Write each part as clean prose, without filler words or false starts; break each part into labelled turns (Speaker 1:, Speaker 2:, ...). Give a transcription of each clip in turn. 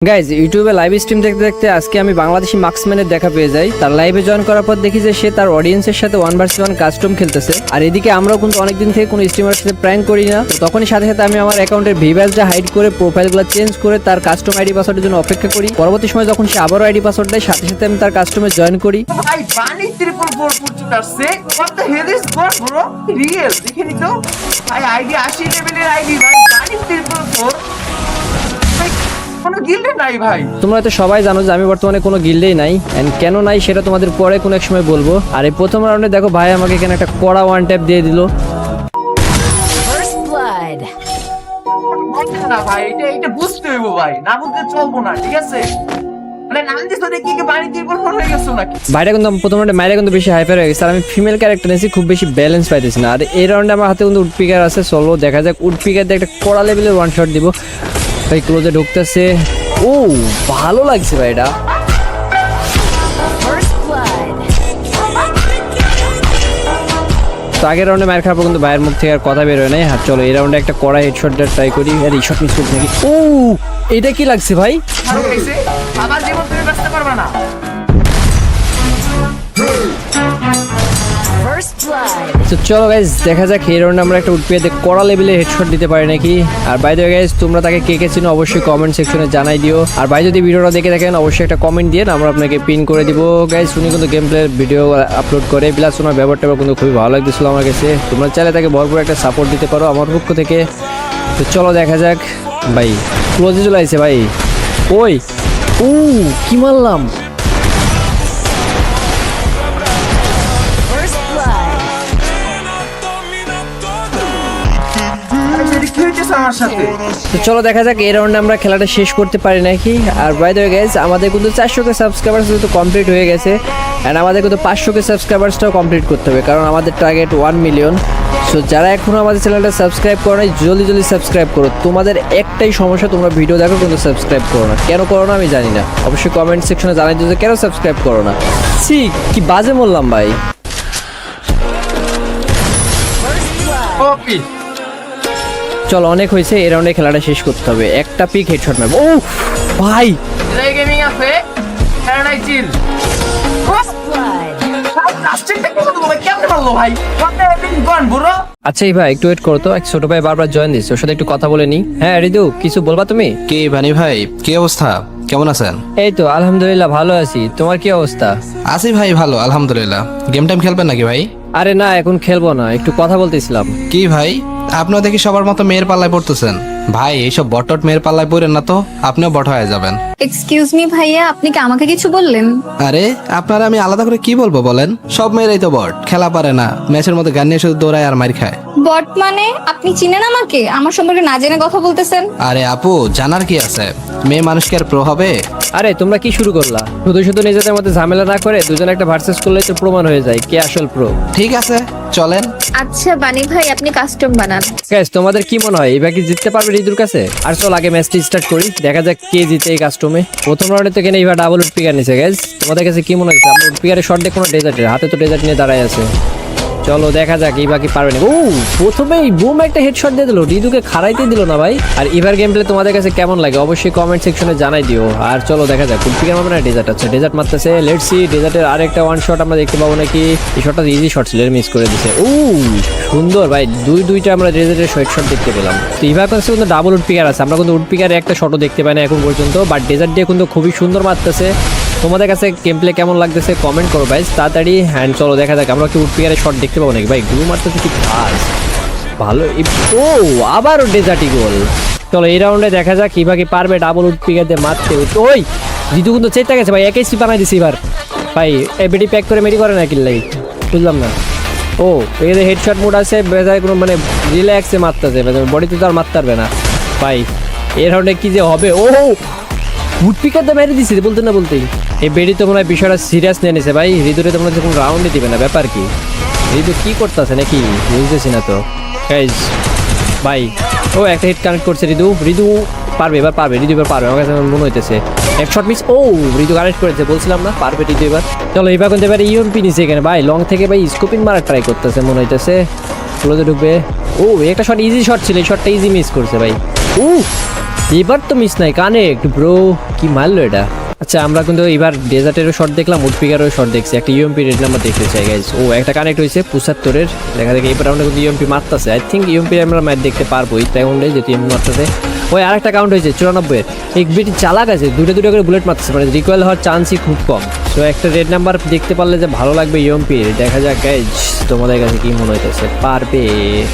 Speaker 1: Guys ইউটিউবে live stream দেখতে দেখতে আজকে আমি বাংলাদেশি মার্কসম্যানের দেখা পেয়ে যাই। তার লাইভে জয়েন করার পর দেখি যে সে তার অডিয়েন্সের সাথে 1vs1 কাস্টম খেলতেছে। আর এদিকে আমরাও কিন্তু অনেকদিন থেকে কোনো স্ট্রিমারের সাথে প্র্যাঙ্ক করি না, তো তখনই সাথে সাথে আমি আমার অ্যাকাউন্টের ভিভ্যাসটা হাইড করে প্রোফাইলগুলো চেঞ্জ করে তার কাস্টম আইডি পাসওয়ার্ডের জন্য অপেক্ষা করি। পরবর্তী সময় যখন সে আবারও আইডি পাসওয়ার্ড দেয়, সাথে সাথে আমি তার কাস্টমে জয়েন করি।
Speaker 2: ভাই বানি ট্রিপল ফোর পুচুট আসছে। What the hell is god bro? Real দেখে নি তো ভাই, আইডি 80 লেভেলের আইডি ভাই, বানি ট্রিপল ফোর। ভাই কোনো গিল্ডে নাই ভাই।
Speaker 1: তোমরা তো সবাই জানো যে আমি বর্তমানে কোনো গিল্ডেই নাই, এন্ড কেন নাই সেটা তোমাদের পরে কোনো এক সময় বলবো। আর এই প্রথম রাউন্ডে দেখো ভাই আমাকে এখানে একটা কড়া ওয়ান ট্যাপ দিয়ে দিল।
Speaker 3: First blood.
Speaker 2: না ভাই, এটা বুঝতে হইব ভাই, না বুঝতে চলবো না, ঠিক আছে? মানে নাম দিছ দেখি কি বানি ট্রিপল ফোর হয়ে গেছো নাকি?
Speaker 1: ভাইটা কিন্তু প্রথম রাউন্ডে মাইরা কিন্তু বেশি হাইপার হয়ে গেছে, আর আমি ফিমেল ক্যারেক্টার নিয়েছি, খুব বেশি ব্যালেন্স পাইতেছি না। আর এই রাউন্ডে আমার হাতে কিন্তু উডপিকার আছে, চলো দেখা যাক উডপিকার দিয়ে একটা কড়া লেভেলের ওয়ান শট দিব। ভাই ক্লোজে ঢুকতেছে, ও ভালো লাগছে ভাই এটা।
Speaker 3: First blood.
Speaker 1: তো আগের রাউন্ডে মার খাওয়ার পর কিন্তু ভাইয়ের মুখ থেকে আর কথা বের হয় নাই। আর চলো এই রাউন্ডে একটা কড়া হেডশট দেওয়ার ট্রাই করি। আর এই শট মিস করছি নাকি? ও এটা কি লাগছে ভাই?
Speaker 2: ভালো খাইছে, আবার জীবন তুমি বাঁচতে পারবা না।
Speaker 3: First blood.
Speaker 1: তো চলো গাইজ দেখা যাক এই রাউন্ডে আমরা একটা উডপিয়াতে কড়া লেভেলে হেডশট দিতে পারি নাকি। আর বাই দ্য ওয়ে গাইজ তোমরা তাকে কে কে চিনো অবশ্যই কমেন্ট সেকশনে জানাই দিও। আর ভাই যদি ভিডিওটা দেখে থাকেন অবশ্যই একটা কমেন্ট দিয়ে আমরা আপনাকে পিন করে দিব। গাইজ উনি কিন্তু গেম প্লে ভিডিও আপলোড করে, প্লাস ওনার ব্যবহারটা কিন্তু খুবই ভালো লাগতেছিল আমার কাছে। তোমরা চাইলে তাকে ভরপুর একটা সাপোর্ট দিতে পারো আমার পক্ষ থেকে। তো চলো দেখা যাক। ভাই ক্লোজে চলে আসছে ভাই, ওই ও কি মারলাম।
Speaker 3: First blood.
Speaker 2: আরে কি হইতেছে আমার সাথে?
Speaker 1: তো চলো দেখা যাক এই রাউন্ডে আমরা খেলাটা শেষ করতে পারি নাকি। আর বাই দ্য ওয়ে গাইজ আমাদের কিন্তু 400কে সাবস্ক্রাইবার্স তো কমপ্লিট হয়ে গেছে, অ্যান্ড আমাদের কিন্তু 500কে সাবস্ক্রাইবার্সটাও কমপ্লিট করতে হবে, কারণ আমাদের টার্গেট 1 মিলিয়ন। সো যারা এখনও আমাদের চ্যানেলটা সাবস্ক্রাইব করো নাই, জলদি জলদি সাবস্ক্রাইব করো। তোমাদের একটাই সমস্যা, তোমরা ভিডিও দেখো কিন্তু সাবস্ক্রাইব করো না। কেন করো না আমি জানি না, অবশ্যই কমেন্ট সেকশনে জানাই দিও যে কেন সাবস্ক্রাইব করো না। সি কি বাজে বললাম ভাই।
Speaker 2: ওপি
Speaker 1: চলো অনেক হয়েছে, এই রাউন্ডে খেলাটা শেষ করতে হবে। একটা পিক হেডশট মারবো। ও ভাই
Speaker 2: এই গেমিং আছে প্যারাডাইজ চিল।
Speaker 3: First blood.
Speaker 2: লাস্টেরটা কি হলো ভাই? কেমনে মারলো ভাই? What the hell is god bro?
Speaker 1: আচ্ছা এই ভাই একটু ওয়েট করো তো, এক ছোট ভাই বারবার জয়েন দিচ্ছে, ওর সাথে একটু কথা বলে নি। হ্যাঁ রিদু কিছু বলবা তুমি?
Speaker 4: কে ভানি ভাই, কি অবস্থা, কেমন আছেন?
Speaker 1: এই তো আলহামদুলিল্লাহ ভালো আছি, তোমার কি অবস্থা?
Speaker 4: আছি ভাই ভালো আলহামদুলিল্লাহ। গেম টাইম খেলবেন নাকি ভাই?
Speaker 1: আরে না এখন খেলবো না, একটু কথা বলতেছিলাম।
Speaker 4: কি ভাই আপনিও দেখি সবার মতো মেয়ের পাল্লায় পড়তেছেন। ভাই এইসব বটট মেয়ের পাল্লায় পড়েন না তো, আপনিও বট হয়ে যাবেন।
Speaker 5: এক্সকিউজ মি ভাইয়া, আপনি কি আমাকে কিছু বললেন?
Speaker 4: আরে আপনারা আমি আলাদা করে কি বলবো বলেন? সব মেয়েরাই তো বট, খেলা পারে না, ম্যাচের মধ্যে গান নিয়ে শুধু দৌড়ায় আর মার খায়।
Speaker 5: বট মানে আপনি চিনেন আমাকে? আমার সম্পর্কে না জেনে কথা বলতেছেন?
Speaker 4: আরে আপু জানার কি আছে, মেয়ে মানুষ কি আর প্রো হবে?
Speaker 1: আরে তোমরা কি শুরু করলা? শুধু শুধু নিজেদের মধ্যে ঝামেলা না করে দুজনে একটা ভার্সেস করলে তো প্রমাণ হয়ে যায় কে আসল প্রো।
Speaker 4: ঠিক আছে চলেন।
Speaker 5: আচ্ছা বানি ভাই, আপনি কাস্টম বানান।
Speaker 1: গাইস তোমাদের কি মনে হয় এবার কি জিততে পারবে রিদুর কাছে? আর চল আগে ম্যাচটি স্টার্ট করি, দেখা যাক কে জিতে এই কাস্টমে। প্রথম রাউন্ডে তো কেন এবার ডাবল উডপিকার নিছে। গাইস তোমাদের কাছে কি মনে হচ্ছে? আমরা উডপিকারের শট দিয়ে কোনো ডেজার্টের হাতে তো ডেজার্ট নিয়ে দাঁড়ায় আছে। চলো দেখা যাক এই বাকি পারবে না। ও প্রথমেই বুম একটা হেডশট দিয়ে দিল, রিদুকে খাড়াইতে দিল না ভাই। আর এবার গেম প্লে তোমাদের কাছে কেমন লাগে অবশ্যই কমেন্ট সেকশনে জানাই দিও। আর চলো দেখা যাক উডপিকার মারবে না ডেজার্ট। আচ্ছা ডেজার্ট মারতেছে, লেটস সি ডেজার্টের আরেকটা ওয়ান শট আমরা দেখতে পাবো নাকি। এই শটটা ইজি শট ছিল, মিস করে দিছে। ও সুন্দর ভাই, দুইটা আমরা ডেজার্টের শট দেখতে পেলাম। তো এবার কাছে কিন্তু ডাবল উডপিকার আছে, আমরা কিন্তু উডপিকারে একটা শটও দেখতে পাই না এখন পর্যন্ত, বাট ডেজার্ট দিয়ে কিন্তু খুবই সুন্দর মারতেছে। তোমাদের কাছে গেম প্লে কেমন লাগতেছে কমেন্ট করো ভাই তাড়াতাড়ি। হ্যান্ড চলো দেখা যাক আমরা কি উডপিকারের শট দেখতে পাবো নাকি। ভাই গুরু মারতেছে কি ভালো। ও আবারও ডেজার্টি গোল। চলো এই রাউন্ডে দেখা যাক কি পারবে ডাবল উডপিকার দিয়ে মারতে। ওই জিতু কিন্তু চেষ্টা গেছে ভাই, একেই বানাই দিছি এবার ভাই। এবিডি প্যাক করে মেরি করে না কিল্লাই, বুঝলাম না। ও এদের হেডশট মোড আছে, বেজায় কোনো মানে রিল্যাক্সে মারতেছে, বডিতে তো আর মারতে পারবে না ভাই। এই রাউন্ডে কি যে হবে? ও উডপিকার দিয়ে মেরে দিছি বলতে না বলতেই। এই বেডি তো মনে হয় বিষয়টা সিরিয়াস নিয়ে নিছে ভাই। রিদুরে তো মনে হচ্ছে কোনো রাউন্ডই দিবে না, ব্যাপার কি? রিদু কি করতেছে নাকি বুঝতেছি না তো গাইজ ভাই। ও একটা হিট কানেক্ট করছে রিদু, রিদু পারবে এবার, পারবে রিদু এবার পারবে আমার কাছে মনে হইতেছে। এক শট মিস। ও রিদু কানেক্ট করেছে, বলছিলাম না পারবে রিদু এবার। চলো এবার কিন্তু এবার ইউএমপি নিছে এখানে ভাই, লং থেকে ভাই স্কোপিং মারার ট্রাই করতেছে মনে হইতেছে। ক্লোজে ঢুকবে। ও একটা শট ইজি শট ছিল, এই শটটা ইজি মিস করছে ভাই। ও এবার তো মিস নাই, কানেক্ট ব্রো, কি মারলো এটা। আচ্ছা আমরা কিন্তু এবার ডেজার্টেরও শট দেখলাম, উডপিকারও শট দেখছি, একটা ইউএমপি রেড নাম্বার দেখতে চাই গাইজ। ও একটা কানেক্ট হয়েছে 75-এর, দেখা দেখে এবার রাউন্ডে কিন্তু ইউএমপি মারতেছে। আই থিঙ্ক ইউএমপি আমরা ম্যাচ দেখতে পারবো এই রাউন্ডে, যেহেতু ইউএমপি মারতেছে। ওই আরেকটা কাউন্ট হয়েছে 94-এর, এক বিটি চালাক আছে, দুটো করে বুলেট মারতেছে, মানে রিকয়েল হওয়ার চান্সই খুব কম। তো একটা রেড নাম্বার দেখতে পারলে যে ভালো লাগবে ইউএমপির, দেখা যাক গাইজ তোমাদের কাছে কি মনে হইতেছে, পারবে।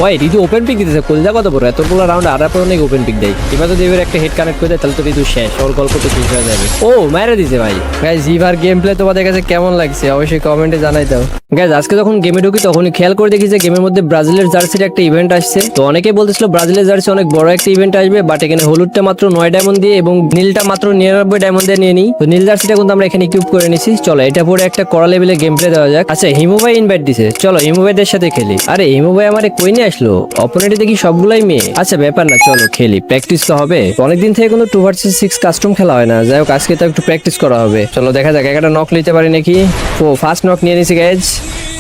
Speaker 1: ওই রিদু ওপেন পিক দিতেছে, কলজা কত বড়, এতগুলো রাউন্ড আর পর অনেক ওপেন পিক দেয়। এবার যদি এবার একটা হেড কানেক্ট করে দেয় তাহলে তো রিদু শেষ, ওর গল্প তো শেষ হয়ে যাবে। ও মেরে দিছে ভাই। গাইজ এবার গেম প্লে তোমাদের কাছে কেমন লাগছে অবশ্যই কমেন্টে জানাই দাও। গাইজ আজকে যখন গেমে ঢুকি তখনই খেয়াল করে দেখি যে গেমের মধ্যে ব্রাজিলের জার্সির একটা ইভেন্ট আসছে। তো অনেকে বলতেছিল ব্রাজিলের জার্সি অনেক বড় একটা ইভেন্ট আসবে, বাট এখানে হলুদটা মাত্র 9 ডায়মন্ড দিয়ে এবং নীলটা মাত্র 99 ডায়মন্ড দিয়ে নিয়ে নিই। তো নীল জার্সিটা কিন্তু আমরা এখানে ইকুইপ করে নিছি। চলো এটা পরে একটা কড়া লেভেলে গেম প্লে দেওয়া যাক। আচ্ছা হিমু ভাই ইনভাইট দিছে, চলো হিমু ভাইদের সাথে খেলি। আরে হিমু ভাই আমারে কই নিয়ে আসলো, অপোনেন্টে দেখি সবগুলাই মেয়ে। আচ্ছা ব্যাপার না, চলো খেলি, প্র্যাকটিস তো হবে। অনেকদিন থেকে কোনো 2 vs 6 কাস্টম খেলা হয় না, যাই হোক আজকে তো একটু প্র্যাকটিস করা হবে। চলো দেখা যাক, একটা নক নিতে পারি নাকি। ও ফার্স্ট নক নিয়ে নিছি গাইজ,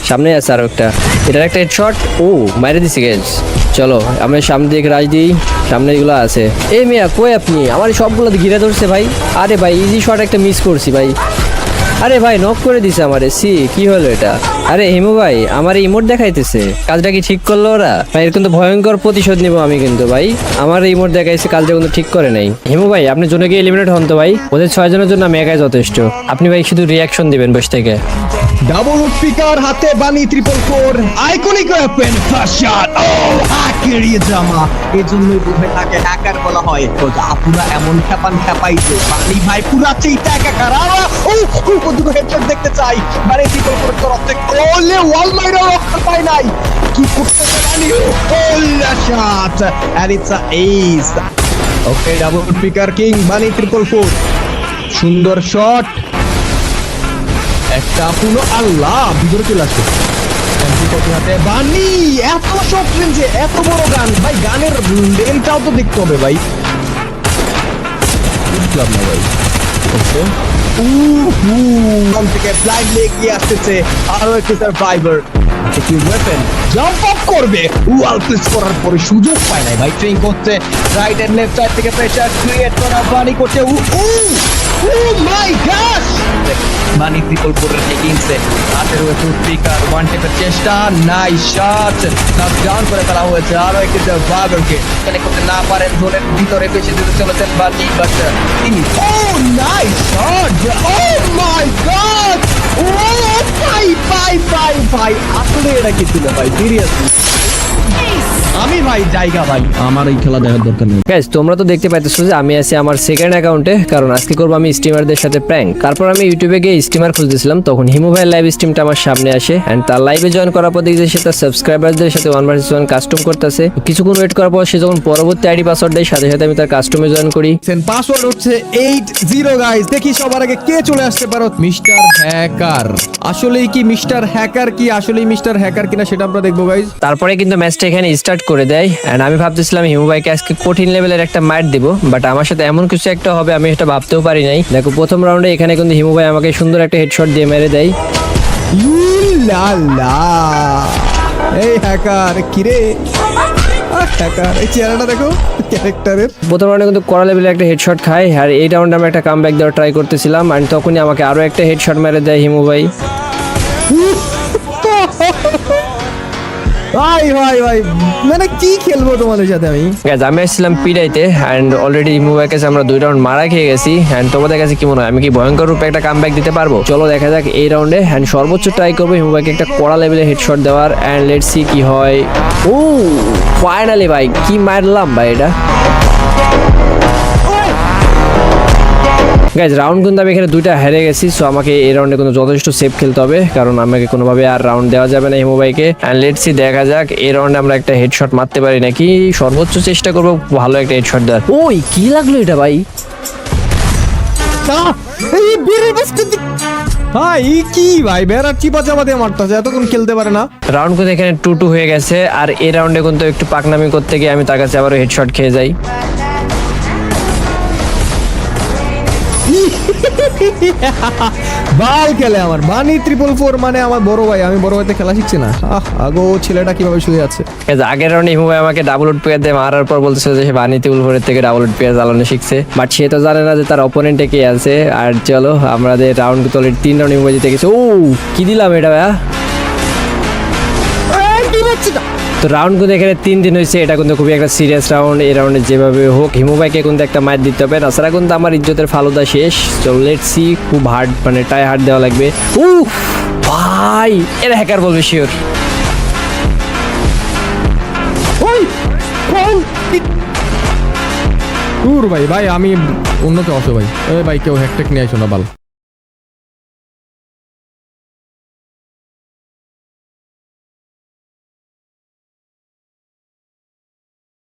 Speaker 1: সামনে আছে আরো একটা, এটার একটা হেডশট, ও মাইরে দিছি গাইজ। চলো আমি সামনে দিকে রাজ দিই, সামনে এগুলো আছে। এই মিয়া কই আপনি, আমার সবগুলো ঘিরে ধরছে ভাই। আরে ভাই ইজি শট একটা মিস করছি ভাই। আরে ভাই নক করে দিছে আমারে, সি কি হলো এটা। আরে হিমু ভাই আমার ইমোট দেখাইতেছে, কাজটা কি ঠিক করলো ওরা? ভাই এর কিন্তু ভয়ঙ্কর প্রতিশোধ নিব আমি কিন্তু ভাই, আমার ইমোট দেখাইছে, কাজটা কিন্তু ঠিক করে নাই। হিমু ভাই আপনি জন্য গিয়ে এলিমিনেট হন তো ভাই, ওদের 6 জনের জন্য আমি একাই যথেষ্ট। আপনি ভাই শুধু রিয়াকশন দিবেন বসে থেকে।
Speaker 6: ডাবল উডপিকার হাতে বানি 444 আইকনিক ওয়েপন ফার্স্ট শট। ও হ্যাকের জামা, এজন্যই বোধহয় তাকে হ্যাকার বলা হয়। তো আপুরা এমন খেপাইছে, বানি ভাই পুরা চিতা একাকার। ও দুটো হেডশট দেখতে চাই, বানি 444 তরফ থেকে। ওলে ওয়াল মাইরা রক্ষা পায় নাই, কি করতে বানি। ওলে shot and it's a ace. Okay double woodpecker king bunny 444, সুন্দর শট, একটা পুরো আল্লাহ ভিতরে চলে আসছে। বানি এত শর্ট রেঞ্জে এত বড় গান, ভাই গানের লেনটাও তো দেখতে হবে ভাই, বুঝলাম না ভাই। ওকে থেকে ব্লাইন্ড এগিয়ে আসতেছে, আরো একটি সার্ভাইভার, একটি ওয়েপন জাম্প আপ করবে, ওয়াল প্লেস করার পরে সুযোগ পায় নাই ভাই, ট্রেন করছে রাইট এন্ড লেফট সাইড থেকে প্রেসার ক্রিয়েট করা, বানি করছে ও মাই গড। বানি 444 টেকিংসে হাতের ওয়ে স্পিকার ওয়ান টেপের চেষ্টা, নাইস শট, নক ডাউন করে ফেলা হয়েছে। আরো একটি সার্ভাইভারকে এখানে করতে না পারেন, জোনের ভিতরে বেশি দিতে চলেছেন বানি, বাট তিনি ও নাইস শট, ও মাই গড, ও ভাই আসলে এটা কি ছিল ভাই, সিরিয়াসলি আমি ভাই জায়গা ভাই, আমার এই খেলা দেখার দরকার নেই।
Speaker 1: গাইস তোমরা তো দেখতে পাইতেছো যে আমি আছি আমার সেকেন্ড অ্যাকাউন্টে, কারণ আজকে করবো আমি স্ট্রিমারদের সাথে প্র্যাঙ্ক। তারপর আমি ইউটিউবে গিয়ে স্ট্রিমার খুঁজতেছিলাম, তখন হিমু ভাইয়ের লাইভ স্ট্রিমটা আমার সামনে আসে, এন্ড তার লাইভে জয়েন করার পর দেখি যে সে তার সাবস্ক্রাইবারদের সাথে 1 vs 1 কাস্টম করতেছে। কিছুক্ষণ ওয়েট করার পর সে যখন পরবর্তী আইডি পাসওয়ার্ড দেয়, সাথে সাথে আমি তার কাস্টমে জয়েন করি।
Speaker 6: পাসওয়ার্ড হচ্ছে 80 গাইস, দেখি সবার আগে কে চলে আসতে পারো। মিস্টার হ্যাকার, আসলেই কি মিস্টার হ্যাকার, কি আসলেই মিস্টার হ্যাকার কিনা সেটা আমরা দেখবো গাইস।
Speaker 1: তারপরে কিন্তু ম্যাচটা এখানে স্টার্ট করে দেয়, এন্ড আমি ভাবতেছিলাম হিমু ভাইকে আজকে কঠিন লেভেলের একটা মাইট দিব, বাট আমার সাথে এমন কিছু একটা হবে আমি এটা ভাবতেও পারি নাই। দেখো প্রথম রাউন্ডে এখানে কিন্তু হিমু ভাই আমাকে সুন্দর একটা হেডশট দিয়ে মেরে দেয়।
Speaker 6: এই হ্যাকার কিরে, হ্যাকার এই চেহারাটা দেখো ক্যারেক্টারের।
Speaker 1: প্রথম রাউন্ডে কিন্তু কড়া লেভেলের একটা হেডশট খাই, আর এই রাউন্ডে আমি একটা কামব্যাক দেওয়ার ট্রাই করতেছিলাম, আর তখনই আমাকে আরো একটা হেডশট মেরে দেয় হিমু ভাই।
Speaker 6: ভাই ভাই ভাই মানে কি খেলবো তোমাদের সাথে আমি।
Speaker 1: গাইস আমি আসছিলাম পিডাইতে, এন্ড অলরেডি হিমু ভাইয়ের কাছে আমরা 2 রাউন্ড মারা খেয়ে গেছি, এন্ড তোমাদের কাছে কি মনে হয় আমি কি ভয়ঙ্কর রূপে একটা কামব্যাক দিতে পারবো? চলো দেখা যাক এই রাউন্ডে, এন্ড সর্বোচ্চ ট্রাই করবো হিমু ভাইকে একটা কড়া লেভেলের হেডশট দেওয়ার, এন্ড লেটস সি কি হয়। ও ফাইনালি ভাই কি মারলাম ভাই এটা। গাইজ রাউন্ড কিন্তু আমি এখানে 2টা হেরে গেছি, সো আমাকে এই রাউন্ডে কিন্তু যথেষ্ট সেফ খেলতে হবে, কারণ আমাকে কোনোভাবে আর রাউন্ড দেওয়া যাবে না হিমু ভাইকে। এন্ড লেটস সি দেখা যাক এই রাউন্ডে আমরা একটা হেডশট মারতে পারি নাকি, সর্বোচ্চ চেষ্টা করবো ভালো একটা হেডশট দেওয়ার। ওই কি লাগলো এটা ভাই,
Speaker 6: ভাই কি ভাই বেড়ার চিপা চাপা দিয়ে মারতেছে, এতক্ষণ খেলতে পারে না।
Speaker 1: রাউন্ড কিন্তু এখানে 2-2 হয়ে গেছে, আর এই রাউন্ডে কিন্তু একটু পাকনামি করতে গিয়ে আমি তার কাছে আবারও হেডশট খেয়ে যাই।
Speaker 6: বাল খেলে আমার বানি 444 মানে আমার বড় ভাই, আমি বড় ভাইতে খেলা শিখছি না। আগো ছেলেটা কিভাবে শুয়ে আছে।
Speaker 1: Guys, আগের রাউন্ডে হিমু ভাই আমাকে ডাবল উড পেয়ার দিয়ে মারার পর বলতেছে যে সে বানিতে উলফরের থেকে ডাবল উড পেয়ার চালানো শিখছে, বাট সে তো জানে না যে তার অপোনেন্টে কে আছে। আর চলো আমাদের রাউন্ড তো 3 রাউন্ড হিমু ভাই জিতে গেছে। ও কি দিলাম এটা ভাইয়া, তো রাউন্ড কিন্তু এখানে 3 হয়েছে। এটা কিন্তু খুবই একটা সিরিয়াস রাউন্ড। এই রাউন্ডে যেভাবে হোক হিমু ভাইকে কিন্তু একটা ম্যাচ দিতে হবে, তাছাড়া কিন্তু আমার ইজ্জতের ফালুদা শেষ। চলো লেটস সি, খুব হার্ড মানে টাই হার্ড দেওয়া লাগবে। ও ভাই এরা হ্যাকার বলবে শিওর।
Speaker 6: ভাই ভাই আমি উন্নত অসো ভাই, ভাই কেউ হ্যাকটেক নিয়ে আইসো না বাল।